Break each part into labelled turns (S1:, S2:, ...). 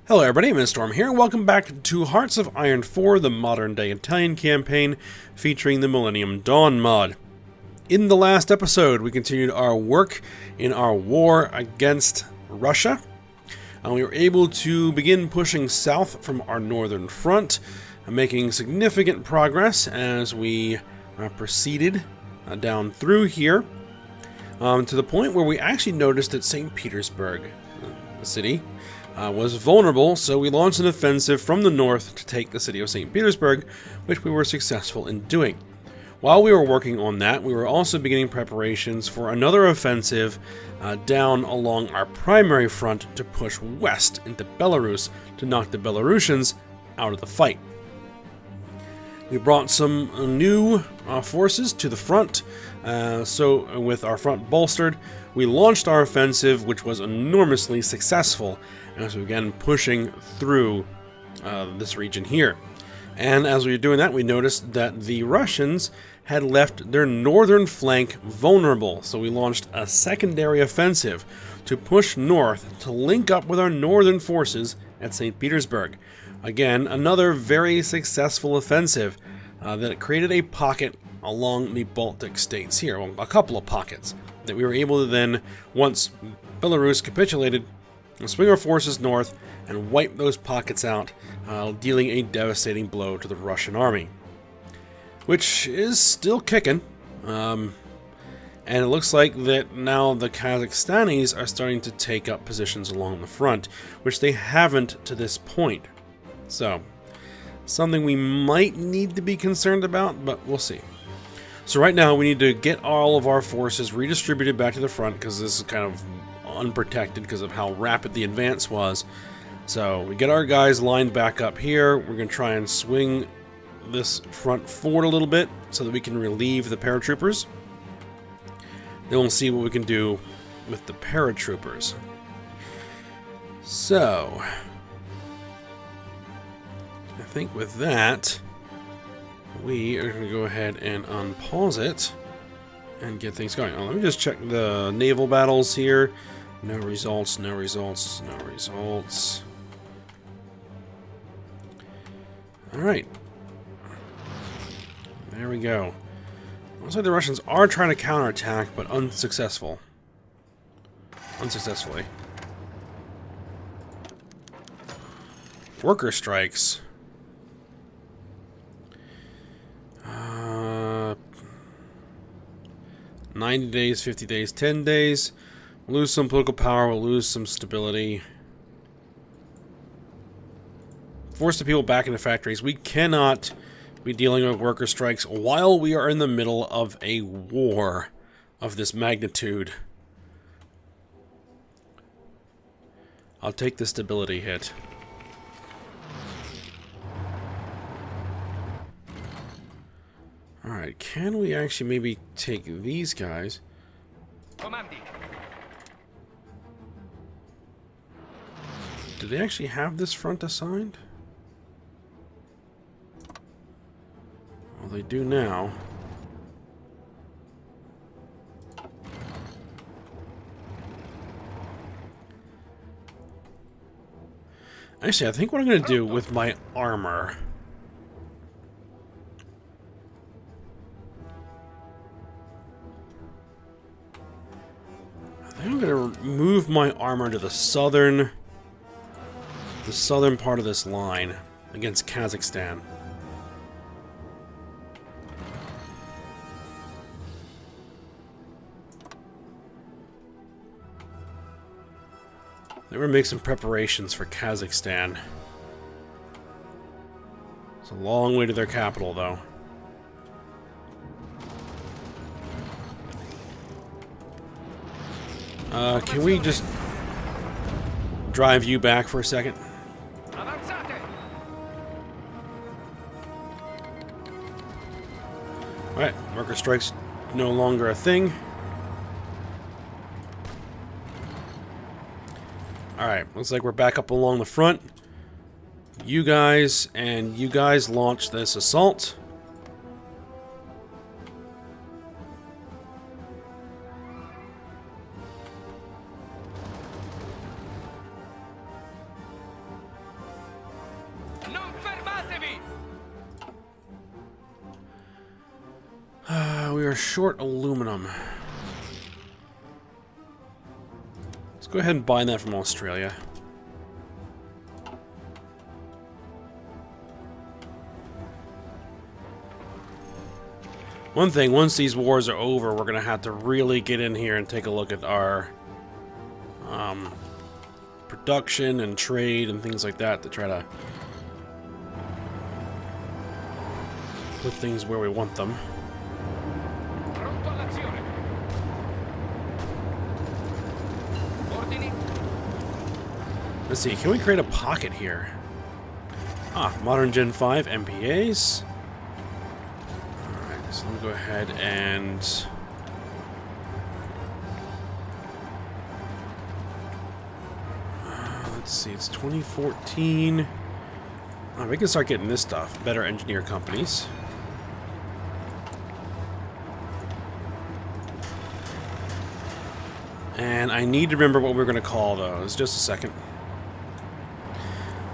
S1: Hello everybody, Mr. Storm here. Welcome back to Hearts of Iron 4, the modern-day Italian campaign featuring the Millennium Dawn mod. In the last episode, we continued our work in our war against Russia. We were able to begin pushing south from our northern front, making significant progress as we proceeded down through here, to the point where we actually noticed that St. Petersburg, the city, was vulnerable, so we launched an offensive from the north to take the city of St. Petersburg, which we were successful in doing. While we were working on that, we were also beginning preparations for another offensive down along our primary front to push west into Belarus to knock the Belarusians out of the fight. We brought some new forces to the front, so with our front bolstered, we launched our offensive, which was enormously successful as we began pushing through this region here. And as we were doing that, we noticed that the Russians had left their northern flank vulnerable, so we launched a secondary offensive to push north to link up with our northern forces at St. Petersburg. Again, another very successful offensive that created a pocket along the Baltic states here, well, a couple of pockets that we were able to then, once Belarus capitulated, swing our forces north and wipe those pockets out, dealing a devastating blow to the Russian army, which is still kicking. And it looks like that now the Kazakhstanis are starting to take up positions along the front, which they haven't to this point. So, something we might need to be concerned about, but we'll see. So right now we need to get all of our forces redistributed back to the front, because this is kind of unprotected because of how rapid the advance was. So we get our guys lined back up here. We're going to try and swing this front forward a little bit so that we can relieve the paratroopers. Then we'll see what we can do with the paratroopers. So I think with that, we are going to go ahead and unpause it and get things going. Let me just check the naval battles here. No results, no results, no results. Alright. There we go. Looks like the Russians are trying to counterattack, but unsuccessfully. Worker strikes. 90 days, 50 days, 10 days. We'll lose some political power, we'll lose some stability. Force the people back into factories. We cannot be dealing with worker strikes while we are in the middle of a war of this magnitude. I'll take the stability hit. Alright, can we actually maybe take these guys? Do they actually have this front assigned? Well, they do now. Actually, I think what I'm going to do with my armor... I'm going to move my armor to the southern part of this line against Kazakhstan. Then we're make some preparations for Kazakhstan. It's a long way to their capital, though. Can we just drive you back for a second? Alright, worker strikes no longer a thing. Alright, looks like we're back up along the front. You guys launch this assault.
S2: Non fermatevi!
S1: We are short aluminum. Let's go ahead and buy that from Australia. One thing, once these wars are over, we're going to have to really get in here and take a look at our production and trade and things like that to try to put things where we want them.
S2: Pronto all'azione. Ordini.
S1: Let's see, can we create a pocket here? Ah, Modern Gen 5 MPAs. Alright, so let me go ahead and... let's see, it's 2014. We can start getting this stuff. Better engineer companies. And I need to remember what we're going to call those. Just a second.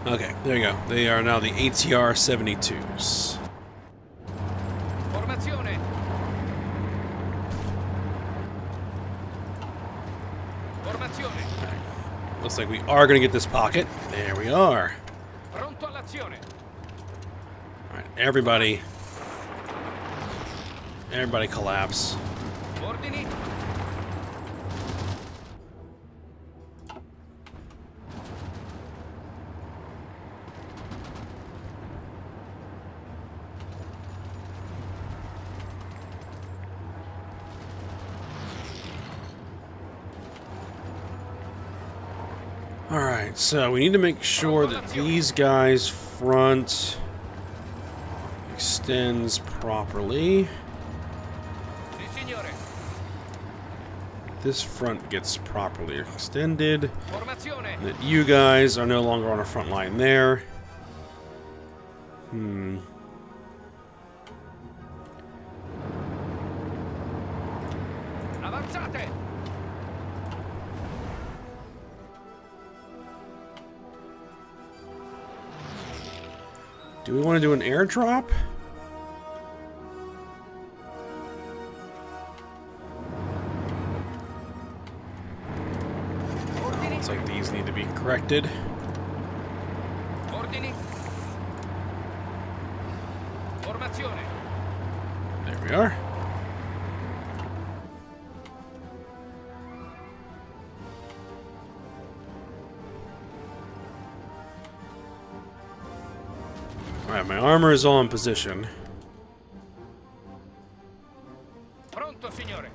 S1: Okay, there you go. They are now the ATR 72s.
S2: Formazione. Formazione.
S1: Right. Looks like we are going to get this pocket. There we are.
S2: Pronto all'azione.
S1: Alright, everybody collapse.
S2: Ordini.
S1: Alright, so we need to make sure that these guys' front extends properly.
S2: Sì, signore.
S1: This front gets properly extended.
S2: Formazione.
S1: That you guys are no longer on a front line there.
S2: Avanzate.
S1: Do we want to do an airdrop? Looks like these need to be corrected.
S2: Ordini. Formazione.
S1: There we are. Alright, my armor is all in position.
S2: Pronto, signore.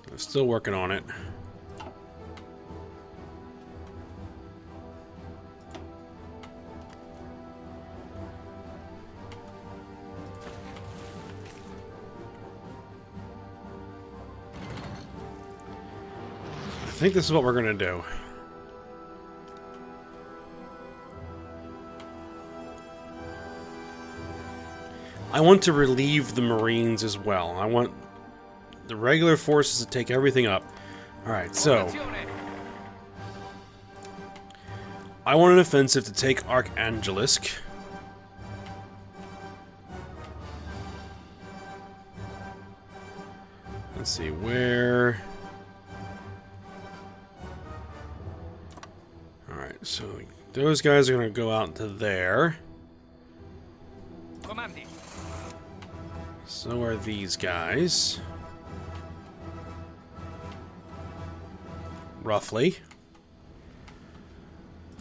S1: I'm still working on it. I think this is what we're going to do. I want to relieve the Marines as well. I want the regular forces to take everything up. Alright, so... I want an offensive to take Archangelisk. Let's see, where... Alright, so those guys are going to go out to there.
S2: Comandi.
S1: So are these guys. Roughly.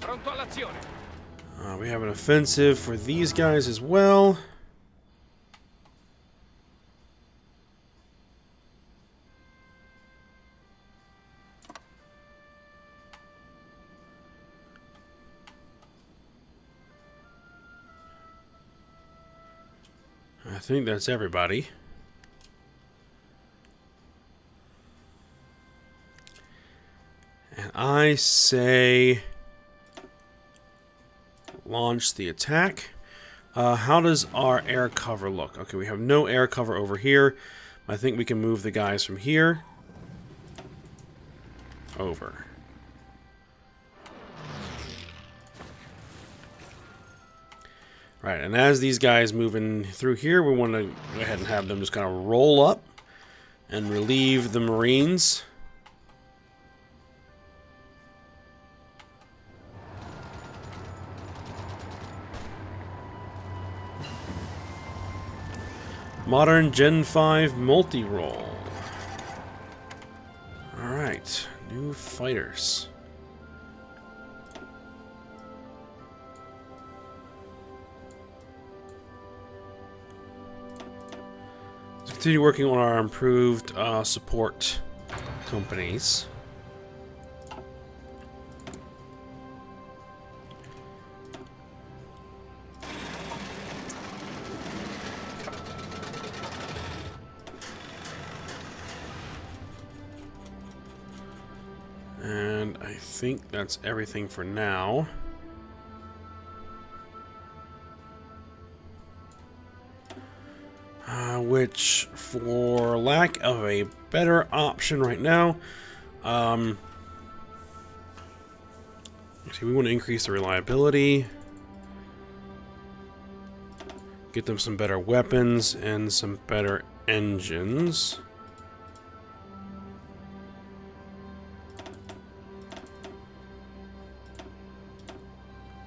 S2: Pronto all'azione.
S1: We have an offensive for these guys as well. I think that's everybody. And I say launch the attack. How does our air cover look? Okay, we have no air cover over here. I think we can move the guys from here over. Right, and as these guys move in through here, we want to go ahead and have them just kind of roll up and relieve the Marines. Modern Gen 5 multi-role. Alright, new fighters. Let's continue working on our improved support companies. And I think that's everything for now. Which, for lack of a better option right now, see, we want to increase the reliability, get them some better weapons and some better engines.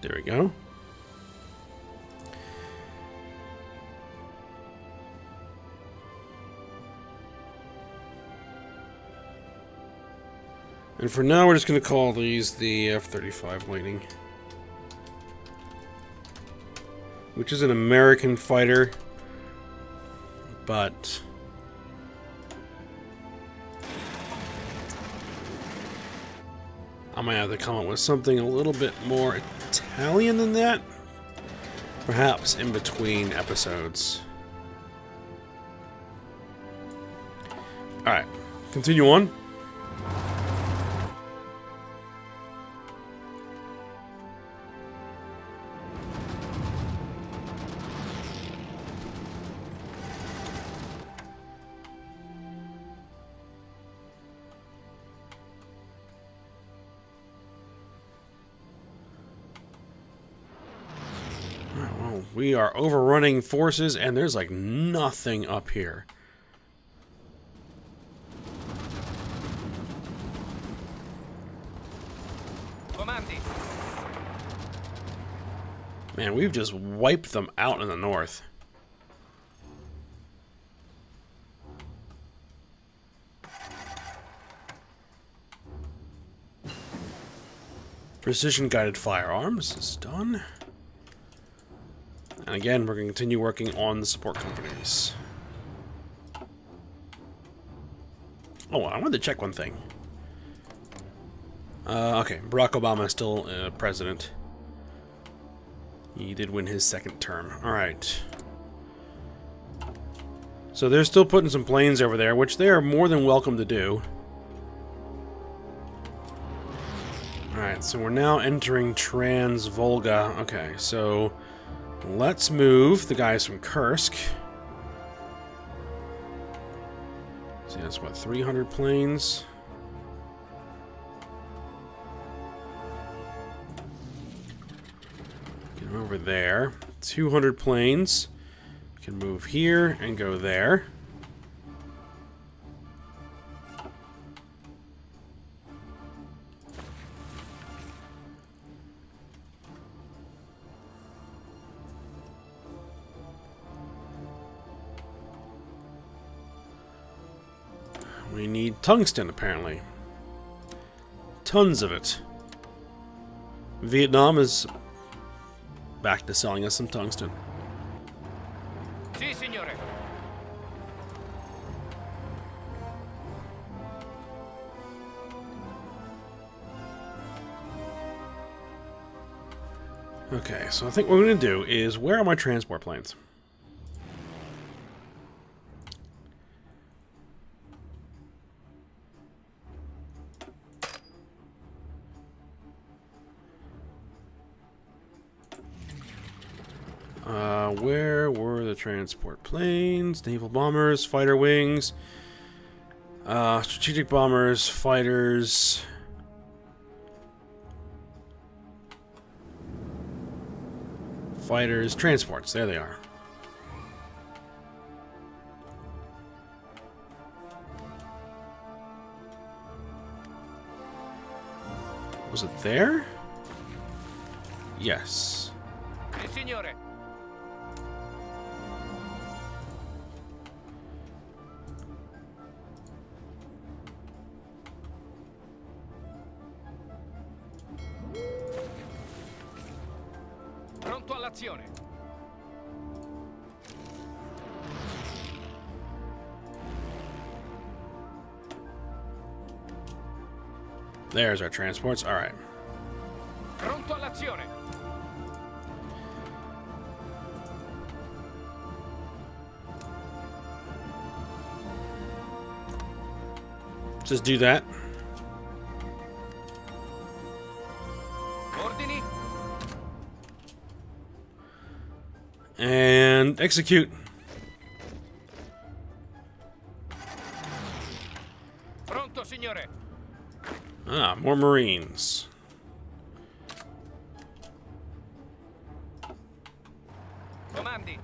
S1: There we go. And for now, we're just going to call these the F-35 Lightning, which is an American fighter, but I might have to come up with something a little bit more Italian than that, perhaps in between episodes. Alright, continue on. We are overrunning forces, and there's like nothing up here.
S2: Comandi.
S1: Man, we've just wiped them out in the north. Precision guided firearms is done. And again, we're going to continue working on the support companies. Oh, I wanted to check one thing. Okay, Barack Obama is still president. He did win his second term. Alright. So they're still putting some planes over there, which they are more than welcome to do. Alright, so we're now entering Trans-Volga. Okay, so let's move the guys from Kursk. See, that's what, 300 planes? Get them over there. 200 planes. Can move here and go there. We need tungsten, apparently. Tons of it. Vietnam is back to selling us some tungsten.
S2: Sì, signore.
S1: Okay, so I think what we're going to do is, where are my transport planes? Where were the transport planes? Naval bombers, fighter wings, strategic bombers, fighters. Fighters, transports. There they are. Was it there? Yes.
S2: Sì, signore. Pronto all'azione.
S1: There's our transports. All right.
S2: Pronto all'azione.
S1: Just do that.
S2: Ordini.
S1: And execute.
S2: Pronto, signore.
S1: Ah, more Marines.
S2: Comandi.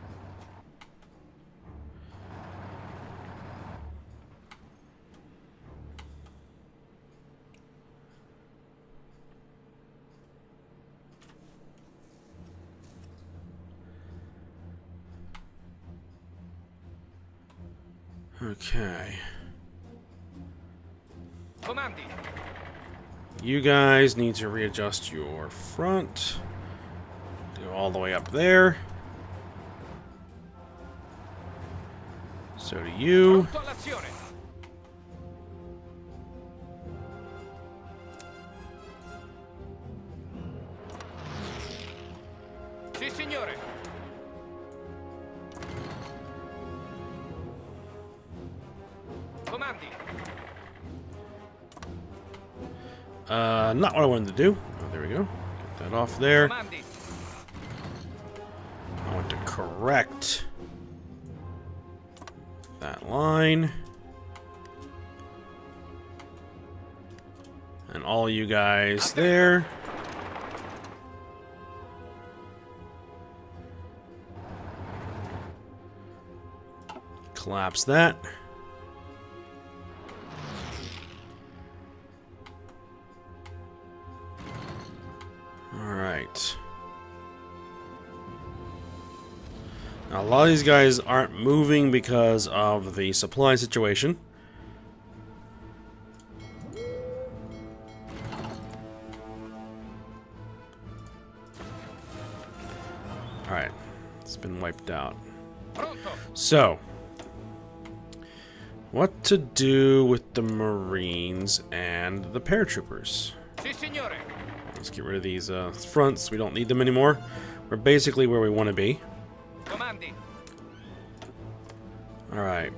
S1: Okay.
S2: Comandi.
S1: You guys need to readjust your front. Go all the way up there. So do you.
S2: Pronto all'azione. Sì, signore. Comandi.
S1: Not what I wanted to do. Oh, there we go. Get that off there.
S2: Comandi.
S1: I want to correct that line. And all you guys there. Collapse that. Alright. Now, a lot of these guys aren't moving because of the supply situation. Alright. It's been wiped out.
S2: Pronto.
S1: So, what to do with the Marines and the paratroopers?
S2: Sì, signore.
S1: Let's get rid of these fronts. We don't need them anymore. We're basically where we want to be.
S2: Comandi.
S1: Alright.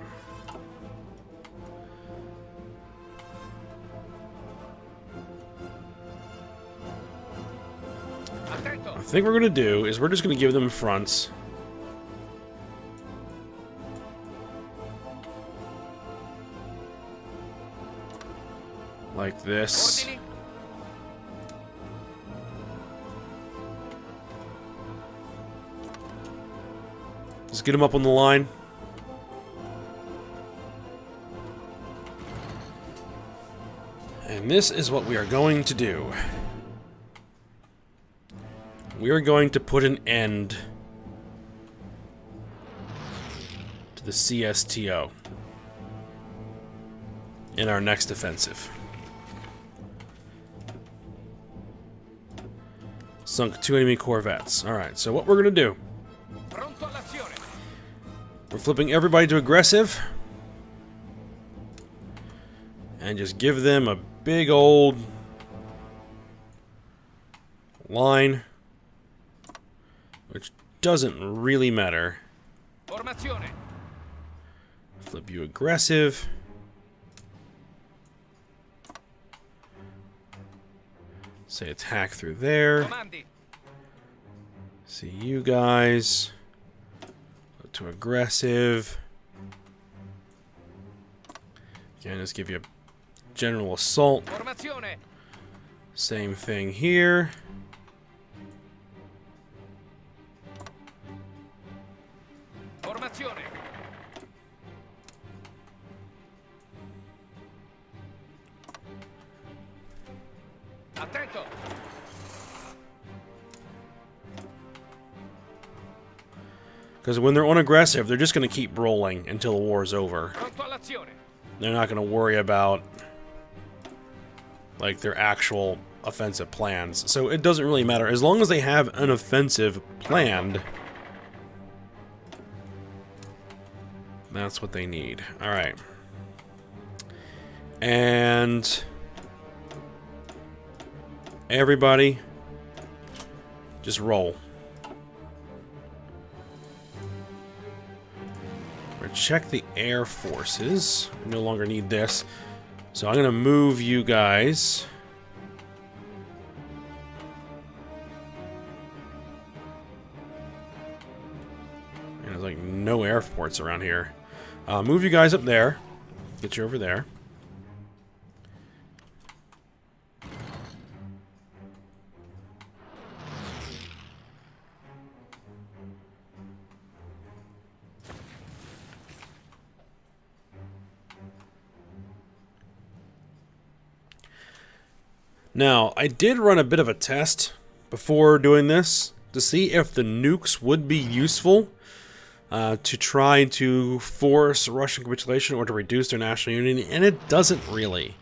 S2: Attento.
S1: I think what we're going to do is we're just going to give them fronts. Like this.
S2: Ordini.
S1: Just get them up on the line. And this is what we are going to do. We are going to put an end to the CSTO in our next offensive. Sunk 2 enemy corvettes. Alright, so what we're going to do,
S2: Pronto all'azione.
S1: we're flipping everybody to aggressive. And just give them a big old line. Which doesn't really matter.
S2: Formazione.
S1: Flip you aggressive. Say attack through there.
S2: Comandi.
S1: See you guys. Go to aggressive. Again, just give you a general assault.
S2: Formazione.
S1: Same thing here.
S2: Attento.
S1: Because when they're unaggressive, they're just going to keep rolling until the war is over.
S2: Pronto all'azione.
S1: They're not going to worry about, like, their actual offensive plans. So it doesn't really matter. As long as they have an offensive planned, that's what they need. Alright. And everybody, just roll. Check the air forces. We no longer need this. So I'm going to move you guys. There's like no airports around here. Move you guys up there. Get you over there. Now, I did run a bit of a test before doing this to see if the nukes would be useful to try to force Russian capitulation or to reduce their national unity, and it doesn't really.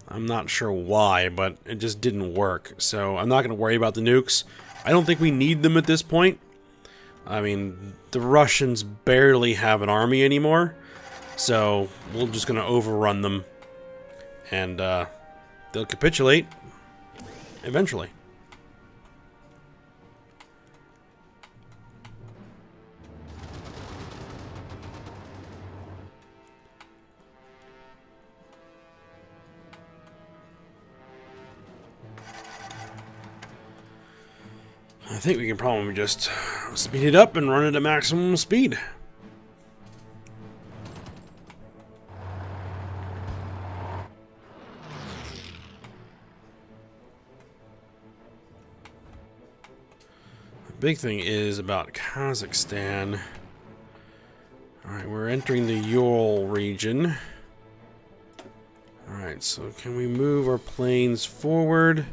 S1: I'm not sure why, but it just didn't work. So I'm not going to worry about the nukes. I don't think we need them at this point. I mean, the Russians barely have an army anymore, so we're just going to overrun them, and they'll capitulate eventually. I think we can probably just speed it up and run it at maximum speed. The big thing is about Kazakhstan. Alright, we're entering the Ural region. Alright, so can we move our planes forward?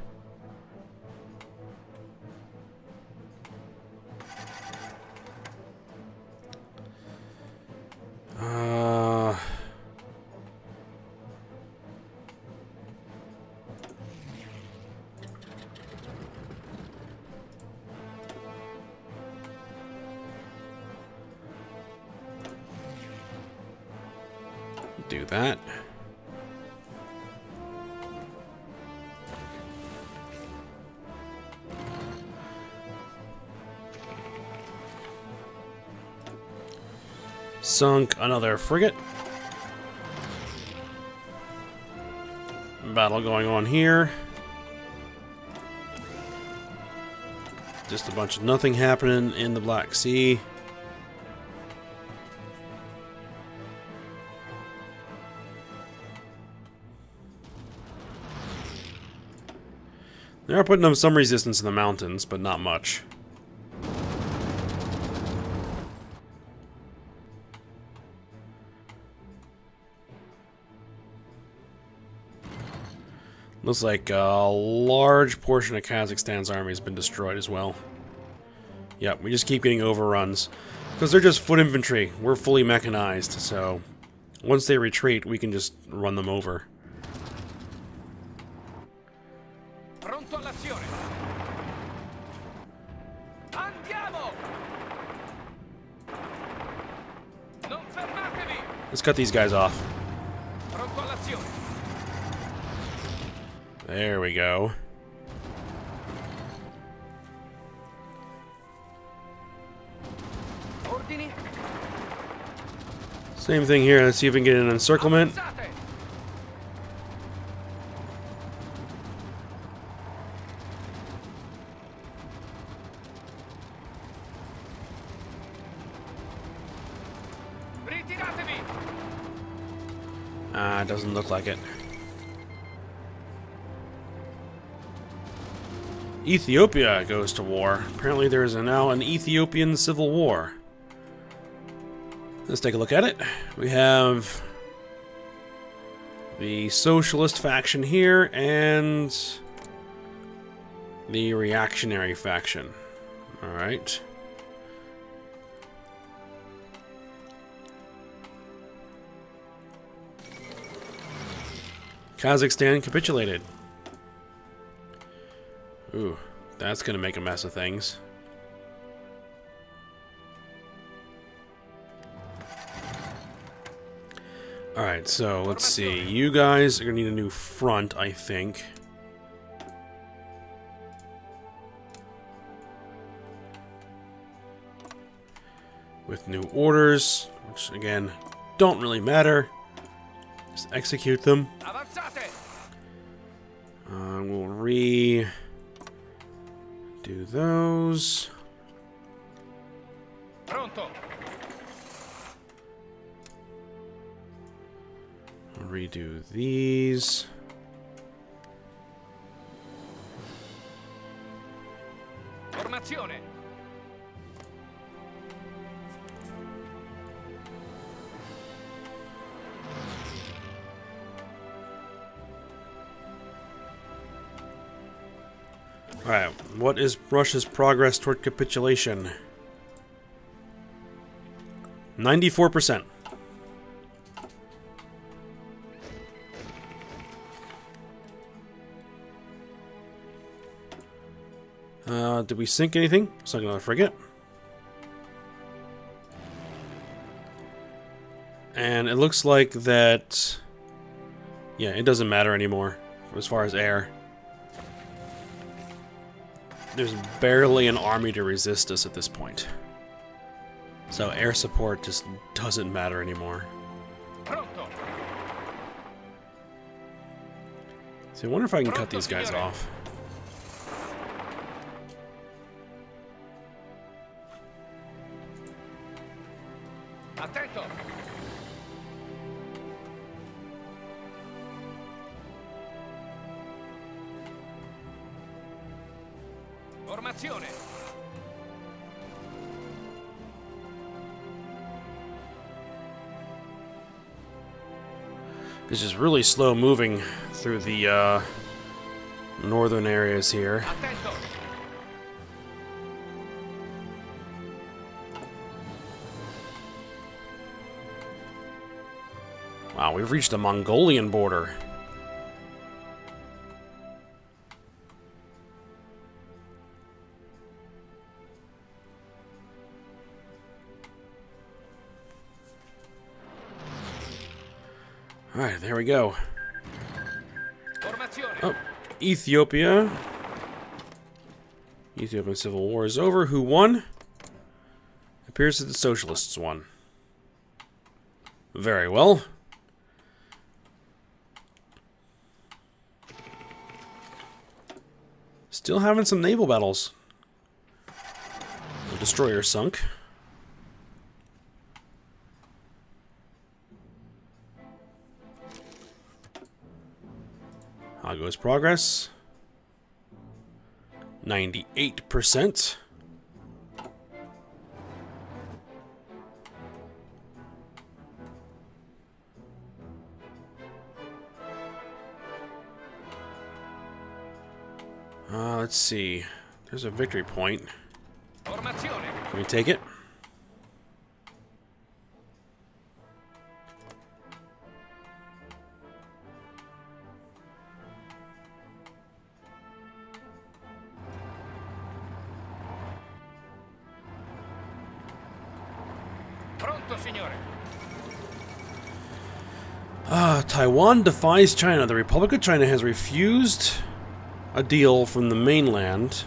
S1: Do that. Sunk another frigate. Battle going on here. Just a bunch of nothing happening in the Black Sea. They are putting up some resistance in the mountains, but not much. Looks like a large portion of Kazakhstan's army has been destroyed as well. Yep, we just keep getting overruns. Because they're just foot infantry. We're fully mechanized, so once they retreat, we can just run them over.
S2: Pronto all'azione. Andiamo! Non fermatevi!
S1: Let's cut these guys off.
S2: Pronto all'azione.
S1: There we go.
S2: Ordini.
S1: Same thing here. Let's see if we can get an encirclement.
S2: Avanzate. Ritiratevi.
S1: It doesn't look like it. Ethiopia goes to war. Apparently there is now an Ethiopian civil war. Let's take a look at it. We have the socialist faction here, and The reactionary faction. Alright. Kazakhstan capitulated. Ooh, that's gonna make a mess of things. Alright, so let's see. You guys are gonna need a new front, I think. With new orders, which again, don't really matter. Just execute them. We'll do those.
S2: Pronto.
S1: Redo these.
S2: Formazione.
S1: Alright, what is Russia's progress toward capitulation? 94%. Did we sink anything? Sunk another frigate. And it looks like that... Yeah, it doesn't matter anymore as far as air. There's barely an army to resist us at this point. So air support just doesn't matter anymore.
S2: Pronto.
S1: So I wonder if I can cut these guys off.
S2: Attento. Formazione.
S1: It's just really slow moving through the northern areas here.
S2: Attento.
S1: Wow, we've reached the Mongolian border. Alright, there we go.
S2: Formazione.
S1: Oh, Ethiopia. Ethiopian Civil War is over. Who won? Appears that the Socialists won. Very well. Still having some naval battles. The destroyer sunk. How goes progress? 98%. Let's see. There's a victory point.
S2: Formazione.
S1: Can we take it?
S2: Pronto, signore.
S1: Taiwan defies China. The Republic of China has refused a deal from the mainland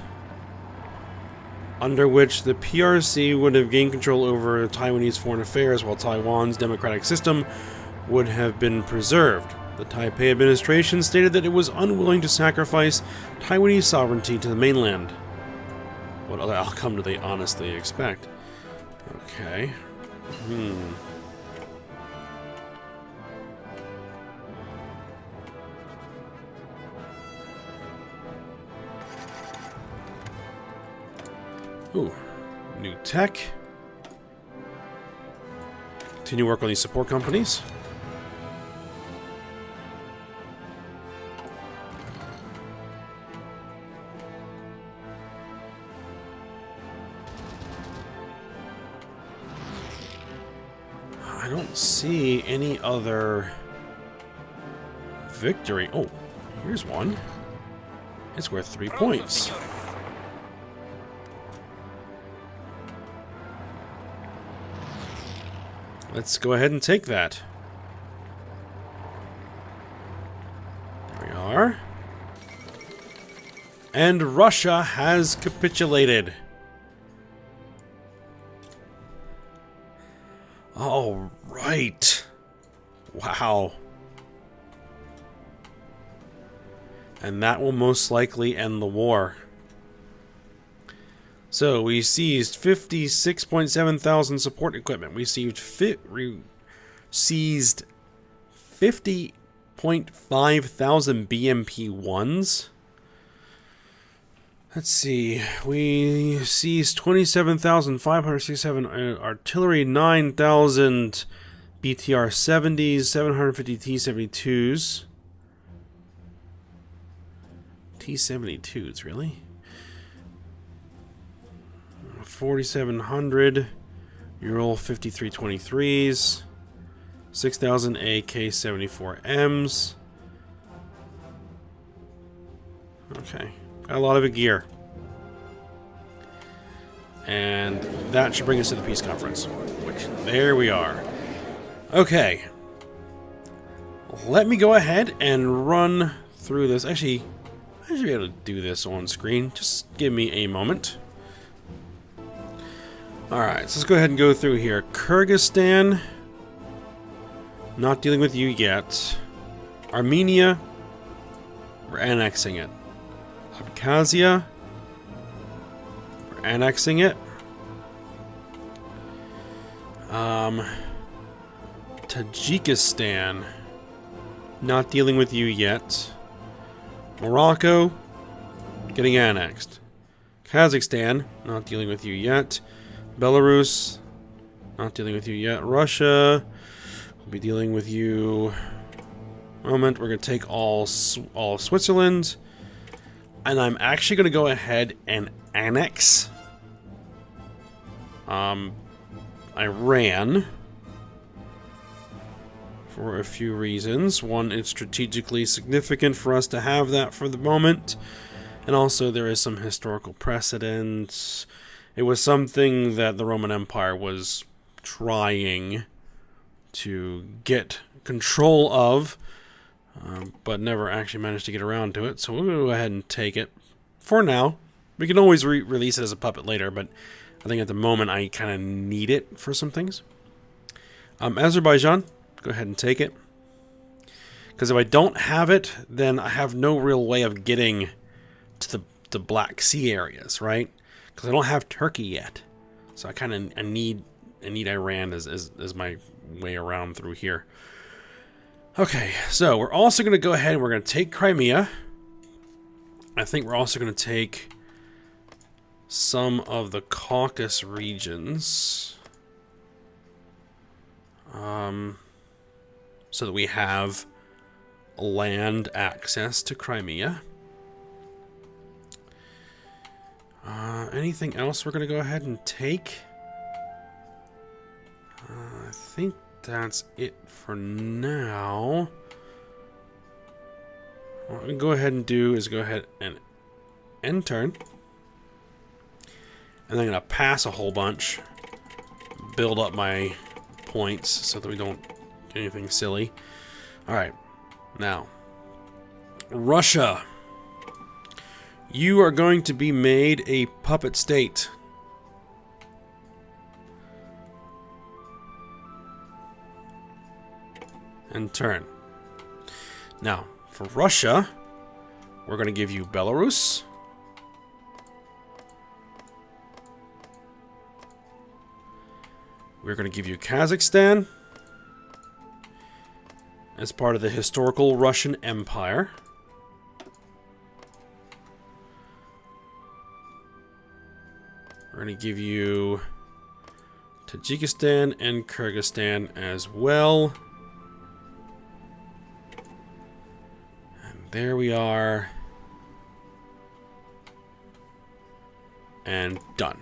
S1: under which the PRC would have gained control over Taiwanese foreign affairs while Taiwan's democratic system would have been preserved. The Taipei administration stated that it was unwilling to sacrifice Taiwanese sovereignty to the mainland. What other outcome do they honestly expect? Okay. Ooh, new tech. Continue work on these support companies. don't see any other victory. Oh, here's one. It's worth 3 points.
S2: Signore.
S1: Let's go ahead and take that. There we are. And Russia has capitulated. All right. Wow. And that will most likely end the war. So we seized 56.7 thousand support equipment. We seized 50.5 thousand BMP-1s. Let's see. We seized 27,567 artillery, 9,000 BTR-70s, 750 T-72s. T-72s, really? 4,700 Ural 5323s, 6,000 AK-74Ms. Okay, got a lot of gear. And that should bring us to the peace conference, which, there we are. Okay. Let me go ahead and run through this. Actually, I should be able to do this on screen. Just give me a moment. Alright, so let's go ahead and go through here. Kyrgyzstan, not dealing with you yet. Armenia, we're annexing it. Abkhazia, we're annexing it. Tajikistan, not dealing with you yet. Morocco, getting annexed. Kazakhstan, not dealing with you yet. Belarus, not dealing with you yet. Russia, we'll be dealing with you. Moment, we're going to take all of Switzerland. And I'm actually going to go ahead and annex Iran for a few reasons. One, it's strategically significant for us to have that for the moment. And also there is some historical precedent. It was something that the Roman Empire was trying to get control of, but never actually managed to get around to it. So we'll go ahead and take it for now. We can always release it as a puppet later, but I think at the moment I kind of need it for some things. Azerbaijan, go ahead and take it. Because if I don't have it, then I have no real way of getting to the Black Sea areas, right? Because I don't have Turkey yet. So I kind of need Iran as my way around through here. Okay, so we're also going to go ahead and we're going to take Crimea. I think we're also going to take some of the Caucasus regions. So that we have land access to Crimea. Anything else we're going to go ahead and take? I think that's it for now. What we can go ahead and do is go ahead and end turn. And I'm going to pass a whole bunch. Build up my points so that we don't do anything silly. Alright. Now. Russia. You are going to be made a puppet state. And turn. Now, for Russia, we're going to give you Belarus. We're going to give you Kazakhstan as part of the historical Russian Empire. We're going to give you Tajikistan and Kyrgyzstan as well. And there we are. And done.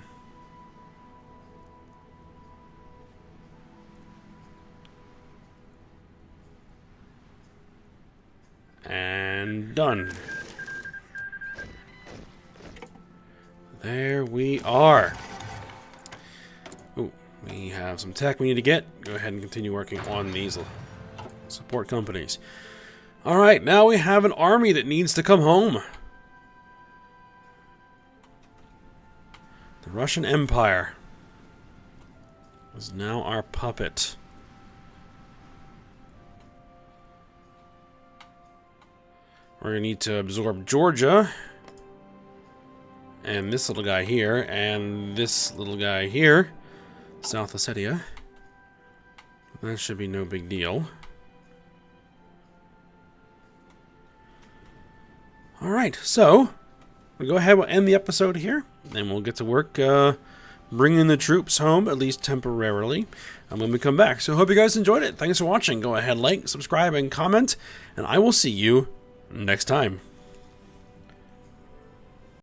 S1: And done. There we are. Ooh, we have some tech we need to get. Go ahead and continue working on these support companies. Alright, now we have an army that needs to come home. The Russian Empire is now our puppet. We're going to need to absorb Georgia. And this little guy here. And this little guy here. South Ossetia. That should be no big deal. Alright, so we'll go ahead and end the episode here. And we'll get to work bringing the troops home, at least temporarily, when we come back. So I hope you guys enjoyed it. Thanks for watching. Go ahead, like, subscribe, and comment. And I will see you next time.